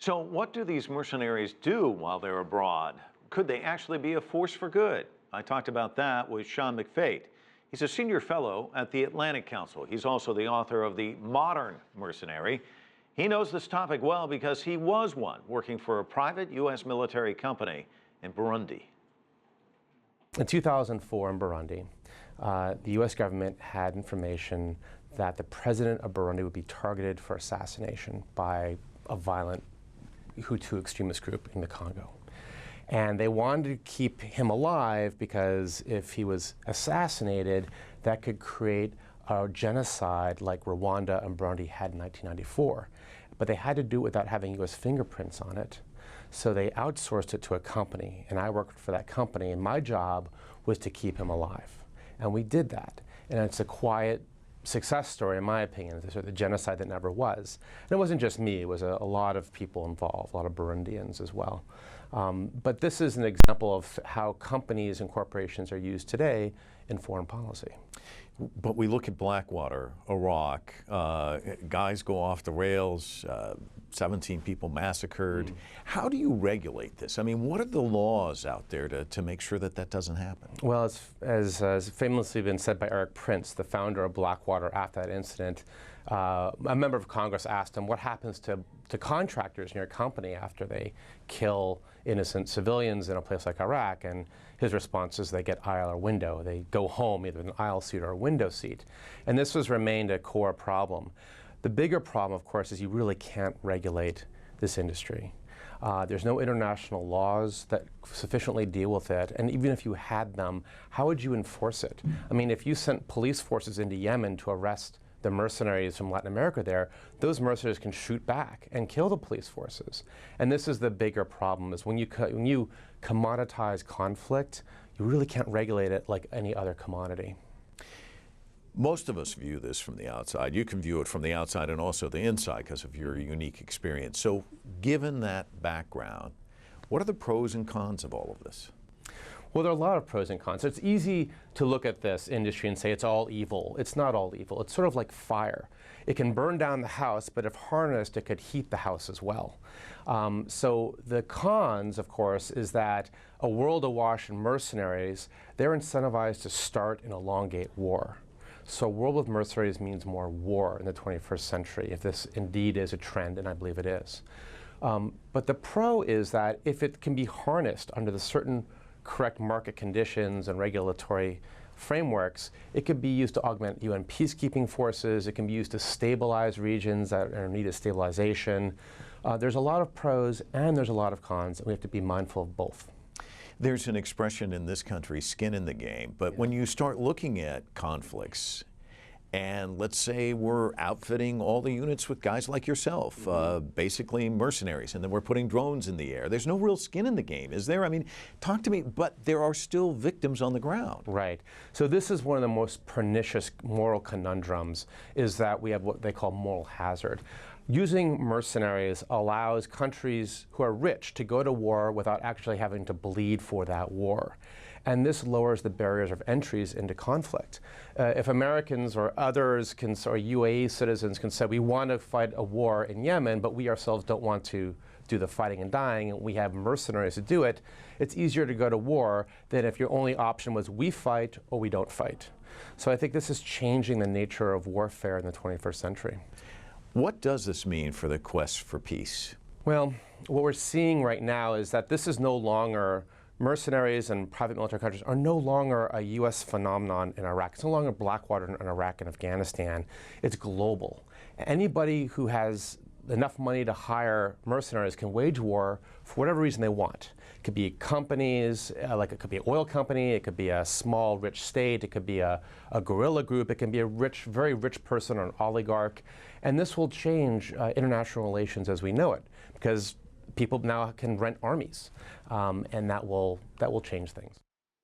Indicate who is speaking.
Speaker 1: So what do these mercenaries do while they're abroad? Could they actually be a force for good? I talked about that with Sean McFate. He's a senior fellow at the Atlantic Council. He's also the author of the Modern Mercenary. He knows this topic well because he was one working for a private U.S. military company in Burundi.
Speaker 2: In 2004 in Burundi, the U.S. government had information that the president of Burundi would be targeted for assassination by a violent Hutu extremist group in the Congo. And they wanted to keep him alive because if he was assassinated, that could create a genocide like Rwanda and Burundi had in 1994. But they had to do it without having U.S. fingerprints on it. So they outsourced it to a company, and I worked for that company, and my job was to keep him alive. And we did that. And it's a quiet success story, in my opinion, it's sort of the genocide that never was. And it wasn't just me, it was a lot of people involved, a lot of Burundians as well. But this is an example of how companies and corporations are used today in foreign policy.
Speaker 1: But we look at Blackwater, Iraq, guys go off the rails, 17 people massacred. How do you regulate this? I mean, what are the laws out there to make sure that that doesn't happen?
Speaker 2: Well, as famously been said by Eric Prince, the founder of Blackwater after that incident, a member of Congress asked him what happens to contractors in your company after they kill innocent civilians in a place like Iraq, and his response is they get aisle or window. They go home either an aisle seat or a window seat. And this has remained a core problem. The bigger problem, of course, is you really can't regulate this industry. There's no international laws that sufficiently deal with it, and even if you had them, how would you enforce it? I mean, if you sent police forces into Yemen to arrest the mercenaries from Latin America there, those mercenaries can shoot back and kill the police forces. And this is the bigger problem, is when you commoditize conflict, you really can't regulate it like any other commodity.
Speaker 1: Most of us view this from the outside. You can view it from the outside and also the inside because of your unique experience. So given that background, what are the pros and cons of all of this?
Speaker 2: Well, there are a lot of pros and cons. So it's easy to look at this industry and say it's all evil. It's not all evil. It's sort of like fire. It can burn down the house, but if harnessed, it could heat the house as well. So the cons, of course, is that a world awash in mercenaries, they're incentivized to start and elongate war. So a world with mercenaries means more war in the 21st century, if this indeed is a trend, and I believe it is. But the pro is that if it can be harnessed under the certain correct market conditions and regulatory frameworks, it could be used to augment UN peacekeeping forces, it can be used to stabilize regions that are in need of stabilization. There's a lot of pros and there's a lot of cons, and we have to be mindful of both.
Speaker 1: There's an expression in this country, skin in the game, but when you start looking at conflicts, and let's say we're outfitting all the units with guys like yourself, basically mercenaries, and then we're putting drones in the air. There's no real skin in the game, is there? I mean, talk to me, but there are still victims on the ground.
Speaker 2: Right. So this is one of the most pernicious moral conundrums, is that we have what they call moral hazard. Using mercenaries allows countries who are rich to go to war without actually having to bleed for that war. And this lowers the barriers of entries into conflict. If Americans or others or UAE citizens can say, we want to fight a war in Yemen, but we ourselves don't want to do the fighting and dying, and we have mercenaries to do it, it's easier to go to war than if your only option was we fight or we don't fight. So I think this is changing the nature of warfare in the 21st century.
Speaker 1: What does this mean for the quest for peace?
Speaker 2: Well, what we're seeing right now is that this is no longer, mercenaries and private military countries are no longer a U.S. phenomenon in Iraq. It's no longer Blackwater in Iraq and Afghanistan. It's global. Anybody who has enough money to hire mercenaries can wage war for whatever reason they want. It could be companies, like it could be an oil company, it could be a small rich state, it could be a guerrilla group, it can be a rich, very rich person or an oligarch. And this will change international relations as we know it, because people now can rent armies, and that will change things.